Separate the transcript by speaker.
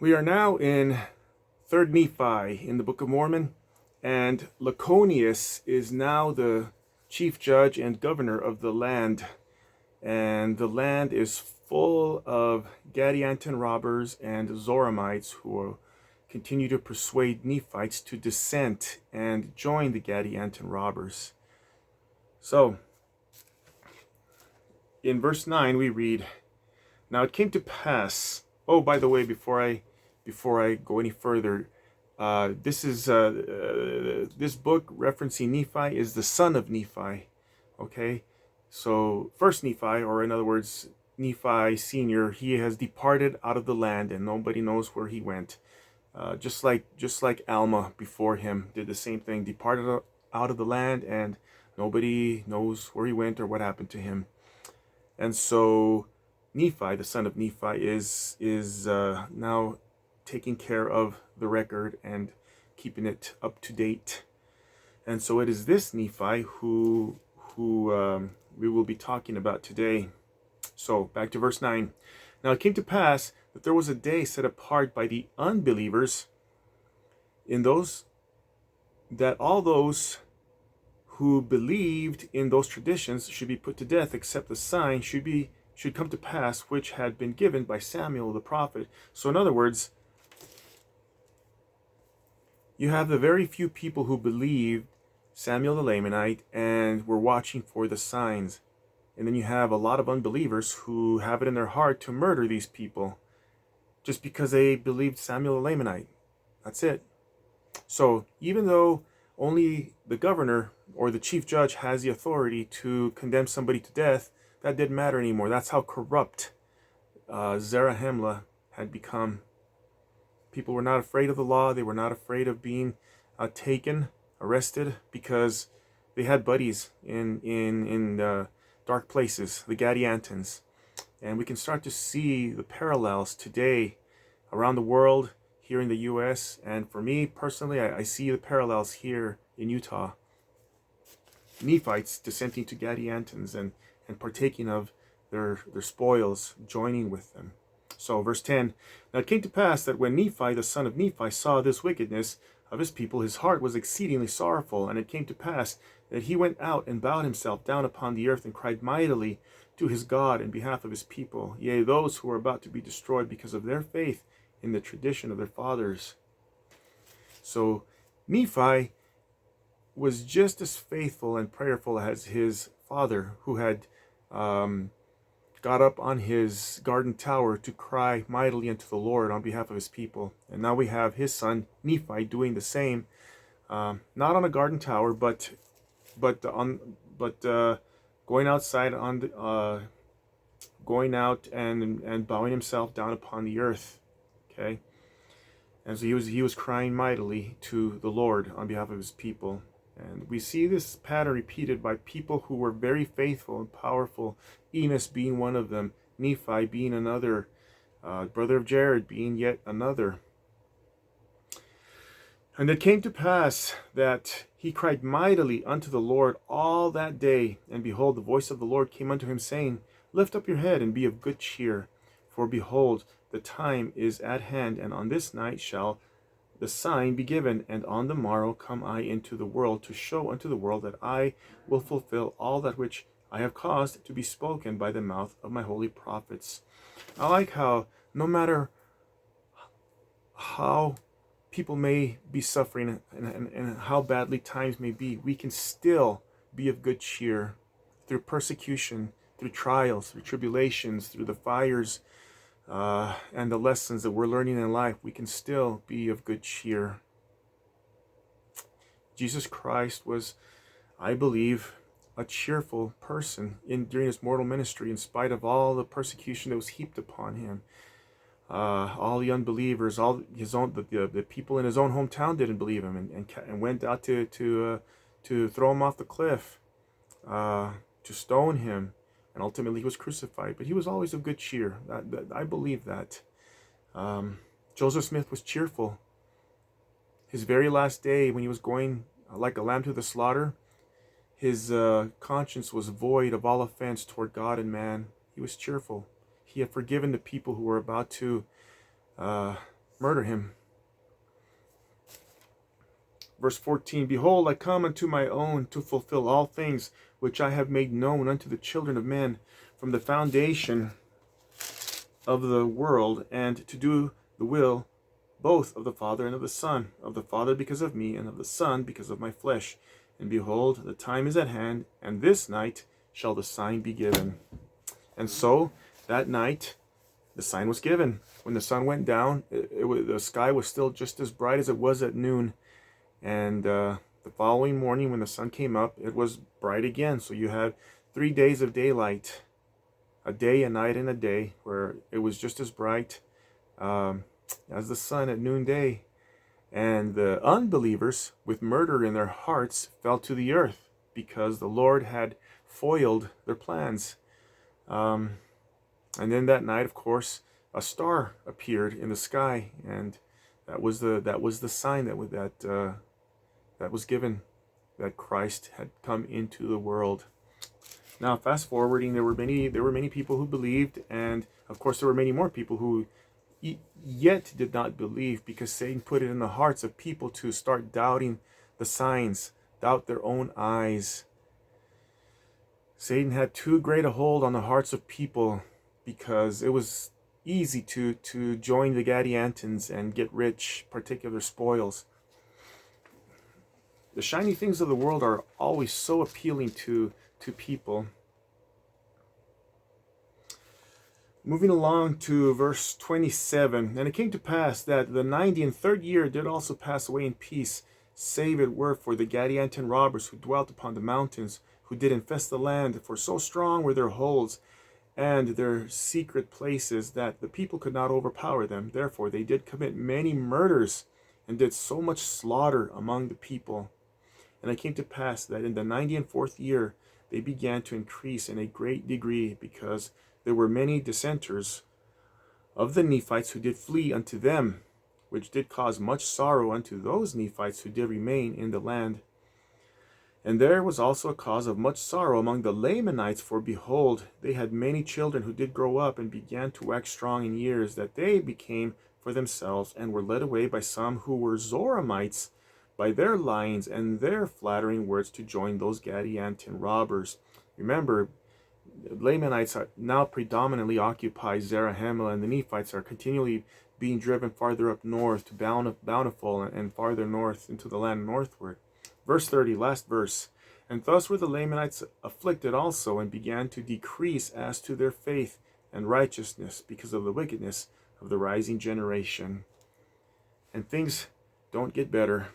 Speaker 1: We are now in 3rd Nephi in the Book of Mormon, and Laconius is now the chief judge and governor of the land. And the land is full of Gadianton robbers and Zoramites who continue to persuade Nephites to dissent and join the Gadianton robbers. So, in verse 9 we read, "Now it came to pass." Oh, by the way, before I go any further, this book referencing Nephi is the son of Nephi. Okay, so first Nephi, or in other words, Nephi Senior, he has departed out of the land, and nobody knows where he went. Just like Alma before him did the same thing, departed out of the land, and nobody knows where he went or what happened to him. And so Nephi, the son of Nephi, is now taking care of the record and keeping it up to date. And so it is this Nephi who we will be talking about today. So back to verse 9. "Now it came to pass that there was a day set apart by the unbelievers in those that all those who believed in those traditions should be put to death, except the sign should come to pass which had been given by Samuel the prophet." So in other words, you have the very few people who believed Samuel the Lamanite and were watching for the signs. And then you have a lot of unbelievers who have it in their heart to murder these people just because they believed Samuel the Lamanite. That's it. So even though only the governor or the chief judge has the authority to condemn somebody to death, that didn't matter anymore. That's how corrupt Zarahemla had become. People were not afraid of the law. They were not afraid of being arrested, because they had buddies in dark places, the Gadiantons. And we can start to see the parallels today around the world, here in the U.S. And for me personally, I see the parallels here in Utah. Nephites dissenting to Gadiantons and partaking of their spoils, joining with them. So verse 10, "Now it came to pass that when Nephi the son of Nephi saw this wickedness of his people, his heart was exceedingly sorrowful. And it came to pass that he went out and bowed himself down upon the earth and cried mightily to his God in behalf of his people, yea, those who were about to be destroyed because of their faith in the tradition of their fathers." So Nephi was just as faithful and prayerful as his father, who had got up on his garden tower to cry mightily unto the Lord on behalf of his people. And now we have his son Nephi doing the same, not on a garden tower, but going outside going out and bowing himself down upon the earth. Okay, and so he was crying mightily to the Lord on behalf of his people. And we see this pattern repeated by people who were very faithful and powerful, Enos being one of them, Nephi being another, brother of Jared being yet another. "And it came to pass that he cried mightily unto the Lord all that day. And behold, the voice of the Lord came unto him, saying, Lift up your head and be of good cheer. For behold, the time is at hand, and on this night shall the sign be given, and on the morrow come I into the world, to show unto the world that I will fulfill all that which I have caused to be spoken by the mouth of my holy prophets." I like how no matter how people may be suffering and how badly times may be, we can still be of good cheer through persecution, through trials, through tribulations, through the fires, and the lessons that we're learning in life. We can still be of good cheer. Jesus Christ was, I believe, a cheerful person during his mortal ministry, in spite of all the persecution that was heaped upon him. All the unbelievers, all his own the people in his own hometown didn't believe him, and went out to throw him off the cliff, to stone him. And ultimately he was crucified. But he was always of good cheer. I believe that. Joseph Smith was cheerful. His very last day, when he was going like a lamb to the slaughter, his conscience was void of all offense toward God and man. He was cheerful. He had forgiven the people who were about to murder him. Verse 14, Behold, I come unto my own to fulfill all things which I have made known unto the children of men from the foundation of the world, and to do the will both of the Father and of the Son, of the Father because of me, and of the Son because of my flesh. And behold, the time is at hand, and this night shall the sign be given. And so, that night, the sign was given. When the sun went down, the sky was still just as bright as it was at noon. And the following morning, when the sun came up, it was bright again. So you had 3 days of daylight, a day, a night, and a day, where it was just as bright as the sun at noonday. And the unbelievers, with murder in their hearts, fell to the earth because the Lord had foiled their plans. And then that night, of course, a star appeared in the sky, and that was the sign that was given, that Christ had come into the world. Now, fast forwarding, there were many people who believed, and of course there were many more people who yet did not believe, because Satan put it in the hearts of people to start doubting the signs, doubt their own eyes. Satan had too great a hold on the hearts of people, because it was easy to join the Gadiantans and get rich, particular spoils. The shiny things of the world are always so appealing to people. Moving along to verse 27. And it came to pass that the 93rd year did also pass away in peace, save it were for the Gadianton robbers who dwelt upon the mountains, who did infest the land, for so strong were their holds and their secret places, that the people could not overpower them. Therefore they did commit many murders, and did so much slaughter among the people. And it came to pass that in the 94th year they began to increase in a great degree, because there were many dissenters of the Nephites who did flee unto them, which did cause much sorrow unto those Nephites who did remain in the land. And there was also a cause of much sorrow among the Lamanites, for behold, they had many children who did grow up and began to wax strong in years, that they became for themselves, and were led away by some who were Zoramites, by their lyings and their flattering words, to join those Gadianton robbers. Remember, the Lamanites are now predominantly occupy Zarahemla, and the Nephites are continually being driven farther up north to Bountiful, and farther north into the land northward. Verse 30, last verse. And thus were the Lamanites afflicted also, and began to decrease as to their faith and righteousness, because of the wickedness of the rising generation. And things don't get better.